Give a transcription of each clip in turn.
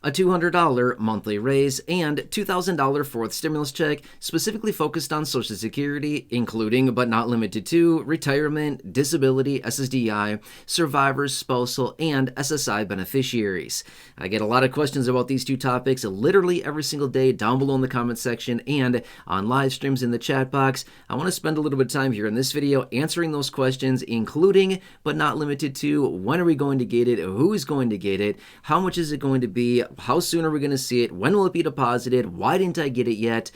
a $200 monthly raise, and $2,000 fourth stimulus check specifically focused on Social Security, including but not limited to retirement, disability, SSDI, survivors, spousal, and SSI beneficiaries. I get a lot of questions about these two topics literally every single day down below in the comment section and on live streams in the chat box. I want to spend a little bit of time here in this video answering those questions, including but not limited to when are we going to get it, who is going to get it, how much is it going to be, how soon are we going to see it, when will it be deposited, why didn't I get it yet,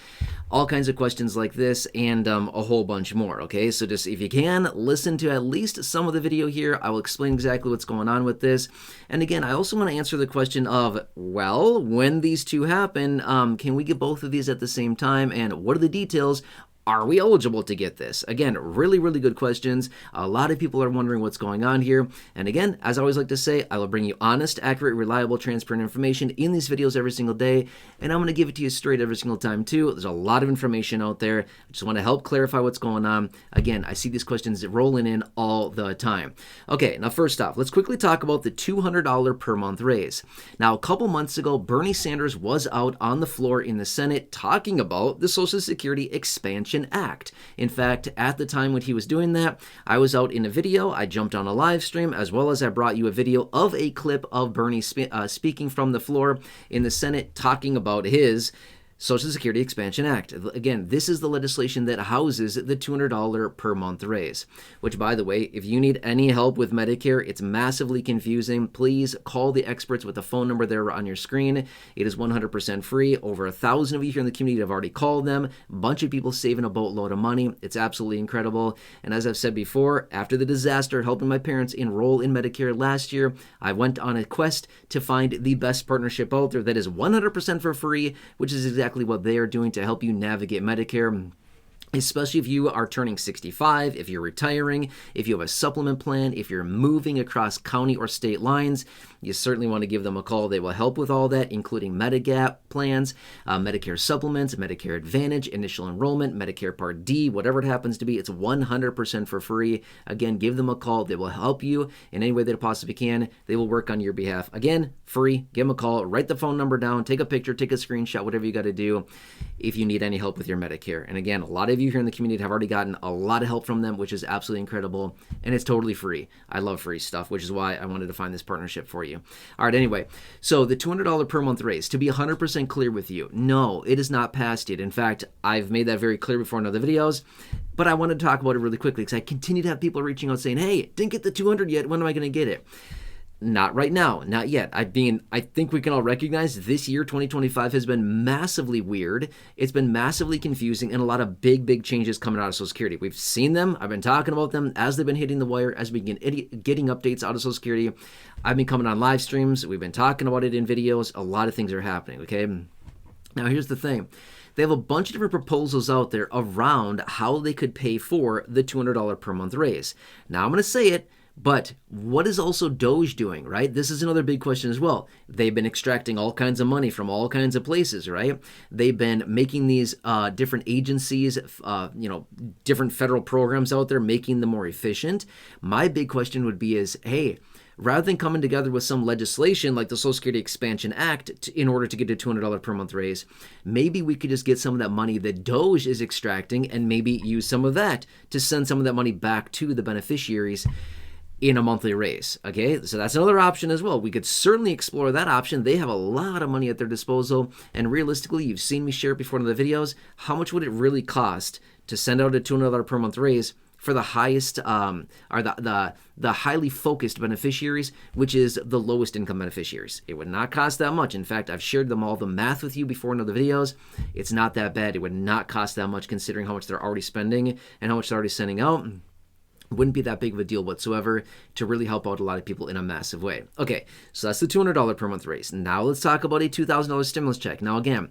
all kinds of questions like this and a whole bunch more, okay? So just if you can, listen to at least some of the video here. I will explain exactly what's going on with this. And again, I also want to answer the question of, well, when these two happen, can we get both of these at the same time, and what are the details? Are we eligible to get this? Again, really, really good questions. A lot of people are wondering what's going on here. And again, as I always like to say, I will bring you honest, accurate, reliable, transparent information in these videos every single day. And I'm going to give it to you straight every single time too. There's a lot of information out there. I just want to help clarify what's going on. Again, I see these questions rolling in all the time. Okay, now first off, let's quickly talk about the $200 per month raise. Now, a couple months ago, Bernie Sanders was out on the floor in the Senate talking about the Social Security Expansion Act. In fact, at the time when he was doing that, I was out in a video, I jumped on a live stream, as well as I brought you a video of a clip of Bernie speaking from the floor in the Senate talking about his Social Security Expansion Act. Again, this is the legislation that houses the $200 per month raise, which, by the way, if you need any help with Medicare, it's massively confusing. Please call the experts with the phone number there on your screen. It is 100% free. Over 1,000 of you here in the community have already called them. A bunch of people saving a boatload of money. It's absolutely incredible. And as I've said before, after the disaster helping my parents enroll in Medicare last year, I went on a quest to find the best partnership out there that is 100% for free, which is exactly what they are doing to help you navigate Medicare. Especially if you are turning 65, if you're retiring, if you have a supplement plan, if you're moving across county or state lines, you certainly want to give them a call. They will help with all that, including Medigap plans, Medicare supplements, Medicare Advantage, initial enrollment, Medicare Part D, whatever it happens to be. It's 100% for free. Again, give them a call. They will help you in any way they possibly can. They will work on your behalf. Again, free. Give them a call. Write the phone number down. Take a picture. Take a screenshot. Whatever you got to do if you need any help with your Medicare. And again, a lot of you here in the community have already gotten a lot of help from them, which is absolutely incredible, and it's totally free. I love free stuff, which is why I wanted to find this partnership for you. All right, anyway, so the $200 per month raise, to be 100% clear with you, no, it is not passed yet. In fact, I've made that very clear before in other videos, but I wanted to talk about it really quickly because I continue to have people reaching out saying, hey, didn't get the 200 yet, when am I going to get it? Not right now, not yet. I think we can all recognize this year, 2025, has been massively weird. It's been massively confusing, and a lot of big changes coming out of Social Security. We've seen them. I've been talking about them as they've been hitting the wire, as we get getting updates out of Social Security. I've been coming on live streams. We've been talking about it in videos. A lot of things are happening, okay? Now, here's the thing. They have a bunch of different proposals out there around how they could pay for the $200 per month raise. Now, I'm going to say it, but what is also DOGE doing, right? This is another big question as well. They've been extracting all kinds of money from all kinds of places, right? They've been making these different agencies, different federal programs out there, making them more efficient. My big question would be is, hey, rather than coming together with some legislation like the Social Security Expansion Act in order to get a $200 per month raise, maybe we could just get some of that money that DOGE is extracting and maybe use some of that to send some of that money back to the beneficiaries in a monthly raise, okay? So that's another option as well. We could certainly explore that option. They have a lot of money at their disposal, and realistically, you've seen me share it before in the videos, how much would it really cost to send out a $200 per month raise for the highest, or the highly focused beneficiaries, which is the lowest income beneficiaries? It would not cost that much. In fact, I've shared them all the math with you before in other videos. It's not that bad. It would not cost that much considering how much they're already spending and how much they're already sending out. Wouldn't be that big of a deal whatsoever to really help out a lot of people in a massive way. Okay, so that's the $200 per month raise. Now let's talk about a $2,000 stimulus check. Now again,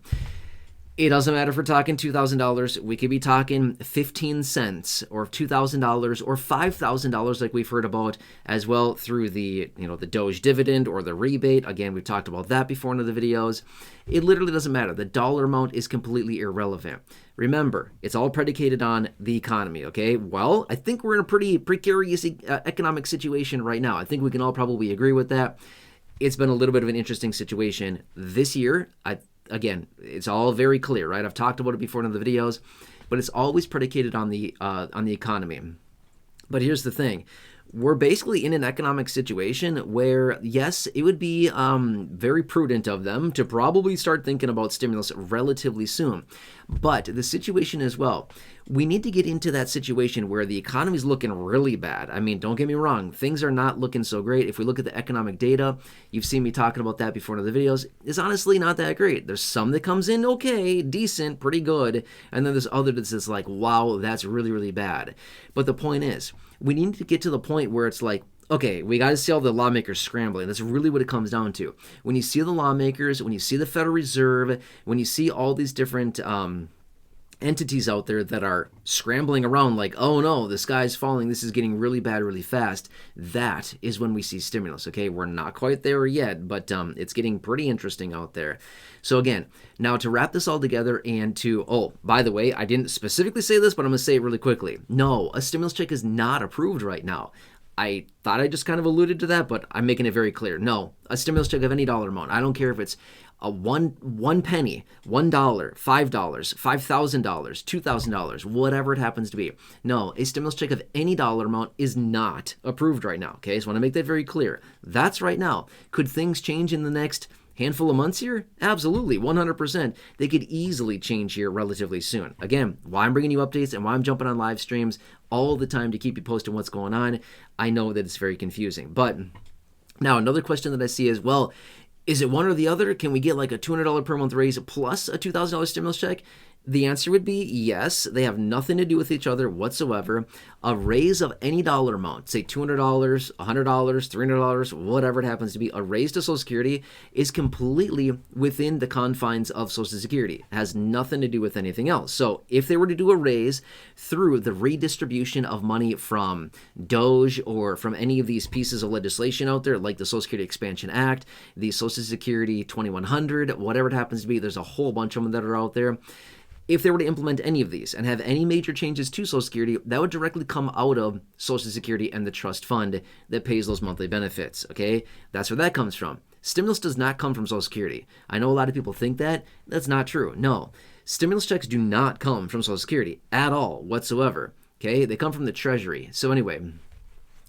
it doesn't matter if we're talking $2,000. We could be talking 15 cents or $2,000 or $5,000 like we've heard about as well through the, the DOGE dividend or the rebate. Again, we've talked about that before in other videos. It literally doesn't matter. The dollar amount is completely irrelevant. Remember, it's all predicated on the economy, okay? Well, I think we're in a pretty precarious economic situation right now. I think we can all probably agree with that. it's been a little bit of an interesting situation this year. Again, it's all very clear, right? I've talked about it before in other videos, but it's always predicated on the economy. But here's the thing. We're basically in an economic situation where, yes, it would be very prudent of them to probably start thinking about stimulus relatively soon. But the situation as well, we need to get into that situation where the economy's looking really bad. I mean, don't get me wrong, things are not looking so great. If we look at the economic data, you've seen me talking about that before in other videos, it's honestly not that great. There's some that comes in okay, decent, pretty good, and then there's other that's just like, wow, that's really, really bad. But the point is, we need to get to the point where it's like, okay, we got to see all the lawmakers scrambling. That's really what it comes down to. When you see the lawmakers, when you see the Federal Reserve, when you see all these different entities out there that are scrambling around like, oh no, the sky's falling, this is getting really bad really fast, that is when we see stimulus, okay? We're not quite there yet, but it's getting pretty interesting out there. So again, now to wrap this all together and to, oh, by the way, I didn't specifically say this, but I'm going to say it really quickly. No, a stimulus check is not approved right now. I thought I just kind of alluded to that, but I'm making it very clear. No, a stimulus check of any dollar amount. I don't care if it's a one penny, $1, $5, $5,000, $2,000, whatever it happens to be. No, a stimulus check of any dollar amount is not approved right now. Okay, so I want to make that very clear. That's right now. Could things change in the next handful of months here? Absolutely, 100%. They could easily change here relatively soon. Again, why I'm bringing you updates and why I'm jumping on live streams all the time to keep you posted on what's going on. I know that it's very confusing. But now another question that I see is, well, is it one or the other? Can we get like a $200 per month raise plus a $2,000 stimulus check? The answer would be yes. They have nothing to do with each other whatsoever. A raise of any dollar amount, say $200, $100, $300, whatever it happens to be, a raise to Social Security is completely within the confines of Social Security. It has nothing to do with anything else. So if they were to do a raise through the redistribution of money from DOGE or from any of these pieces of legislation out there, like the Social Security Expansion Act, the Social Security 2100, whatever it happens to be, there's a whole bunch of them that are out there. If they were to implement any of these and have any major changes to Social Security, that would directly come out of Social Security and the trust fund that pays those monthly benefits, okay? That's where that comes from. Stimulus does not come from Social Security. I know a lot of people think that. That's not true. No. Stimulus checks do not come from Social Security at all whatsoever, okay? They come from the Treasury. So anyway,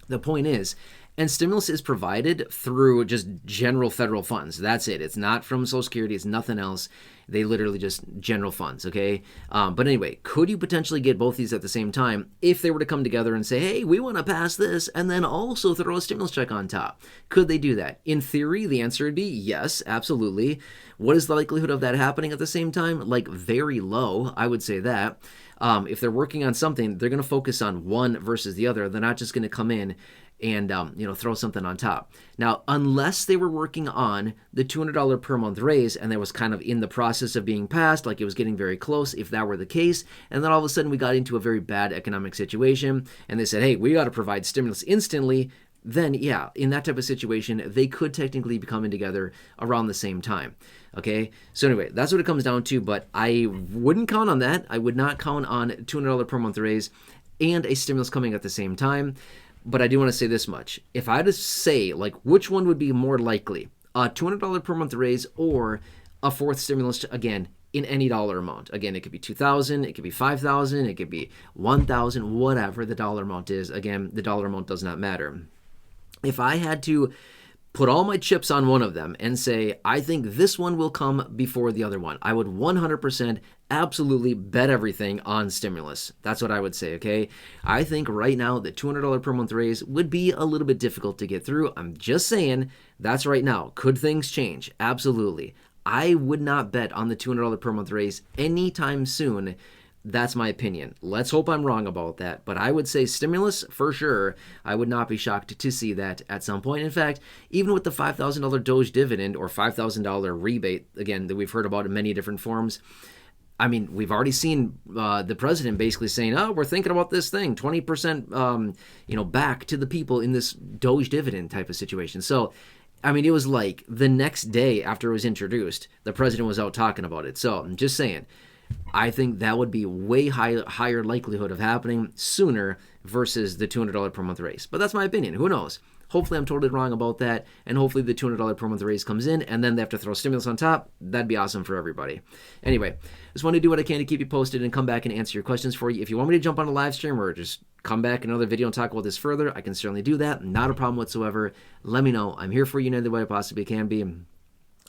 the point is, and stimulus is provided through just general federal funds. That's it. It's not from Social Security. It's nothing else. They literally just general funds, okay? But anyway, could you potentially get both these at the same time if they were to come together and say, hey, we want to pass this and then also throw a stimulus check on top? Could they do that? In theory, the answer would be yes, absolutely. What is the likelihood of that happening at the same time? Like very low, I would say that. If they're working on something, they're going to focus on one versus the other. They're not just going to come in and throw something on top. Now, unless they were working on the $200 per month raise and that was kind of in the process of being passed, like it was getting very close, if that were the case, and then all of a sudden we got into a very bad economic situation and they said, hey, we got to provide stimulus instantly, then yeah, in that type of situation, they could technically be coming together around the same time. Okay, so anyway, that's what it comes down to, but I wouldn't count on that. I would not count on $200 per month raise and a stimulus coming at the same time. But I do want to say this much. If I had to say, like, which one would be more likely, a $200 per month raise or a fourth stimulus, again, in any dollar amount. Again, it could be $2,000, it could be $5,000, it could be $1,000, whatever the dollar amount is. Again, the dollar amount does not matter. If I had to put all my chips on one of them and say, I think this one will come before the other one, I would 100% absolutely bet everything on stimulus. That's what I would say, okay? I think right now the $200 per month raise would be a little bit difficult to get through. I'm just saying, that's right now. Could things change? Absolutely. I would not bet on the $200 per month raise anytime soon. That's my opinion. Let's hope I'm wrong about that. But I would say stimulus, for sure. I would not be shocked to see that at some point. In fact, even with the $5,000 DOGE dividend or $5,000 rebate, again, that we've heard about in many different forms, I mean, we've already seen the president basically saying, oh, we're thinking about this thing, 20% back to the people in this DOGE dividend type of situation. So, I mean, it was like the next day after it was introduced, the president was out talking about it. So I'm just saying, I think that would be way higher likelihood of happening sooner versus the $200 per month raise. But that's my opinion. Who knows? Hopefully I'm totally wrong about that, and hopefully the $200 per month raise comes in, and then they have to throw stimulus on top. That'd be awesome for everybody. Anyway, just want to do what I can to keep you posted and come back and answer your questions for you. If you want me to jump on a live stream or just come back in another video and talk about this further, I can certainly do that. Not a problem whatsoever. Let me know. I'm here for you in any way I possibly can be.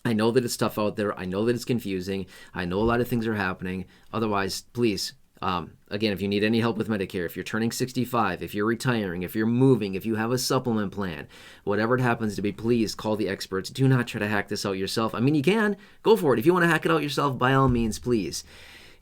I know that it's tough out there. I know that it's confusing. I know a lot of things are happening. Otherwise, please, again, if you need any help with Medicare, if you're turning 65, if you're retiring, if you're moving, if you have a supplement plan, whatever it happens to be, please call the experts. Do not try to hack this out yourself. I mean, you can. Go for it. If you want to hack it out yourself, by all means, please.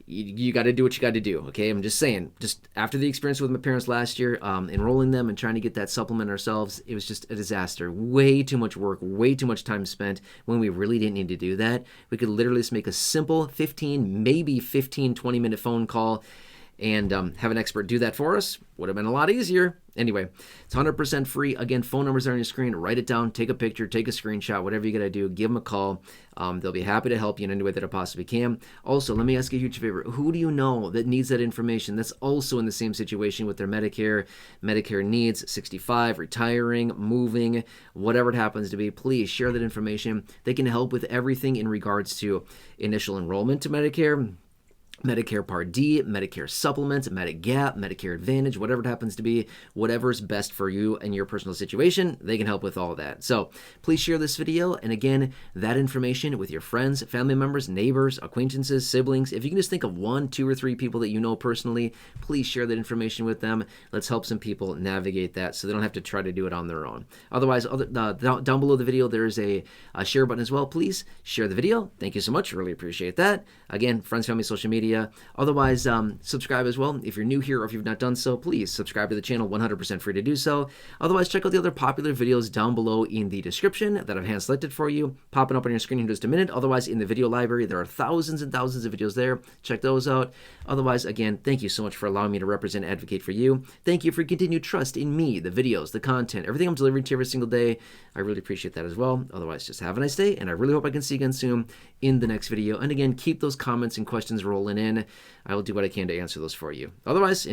You got to do what you got to do, okay? I'm just saying, just after the experience with my parents last year, enrolling them and trying to get that supplement ourselves, it was just a disaster. Way too much work, way too much time spent when we really didn't need to do that. We could literally just make a simple 15, maybe 15, 20-minute phone call and have an expert do that for us. Would have been a lot easier. Anyway, it's 100% free. Again, phone numbers are on your screen. Write it down, take a picture, take a screenshot, whatever you got to do. Give them a call. They'll be happy to help you in any way that I possibly can. Also, let me ask you a huge favor. Who do you know that needs that information that's also in the same situation with their Medicare needs, 65, retiring, moving, whatever it happens to be? Please share that information. They can help with everything in regards to initial enrollment to Medicare, Medicare Part D, Medicare Supplements, Medigap, Medicare Advantage, whatever it happens to be, whatever's best for you and your personal situation, they can help with all that. So please share this video, and again, that information with your friends, family members, neighbors, acquaintances, siblings. If you can just think of 1, 2, or 3 people that you know personally, please share that information with them. Let's help some people navigate that so they don't have to try to do it on their own. Otherwise, down below the video, there's a share button as well. Please share the video. Thank you so much. Really appreciate that. Again, friends, family, social media. Otherwise, subscribe as well. If you're new here or if you've not done so, please subscribe to the channel, 100% free to do so. Otherwise, check out the other popular videos down below in the description that I've hand selected for you, popping up on your screen in just a minute. Otherwise, in the video library, there are thousands and thousands of videos there. Check those out. Otherwise, again, thank you so much for allowing me to represent and advocate for you. Thank you for continued trust in me, the videos, the content, everything I'm delivering to you every single day. I really appreciate that as well. Otherwise, just have a nice day, and I really hope I can see you again soon in the next video. And again, keep those comments and questions rolling in. I will do what I can to answer those for you. Otherwise,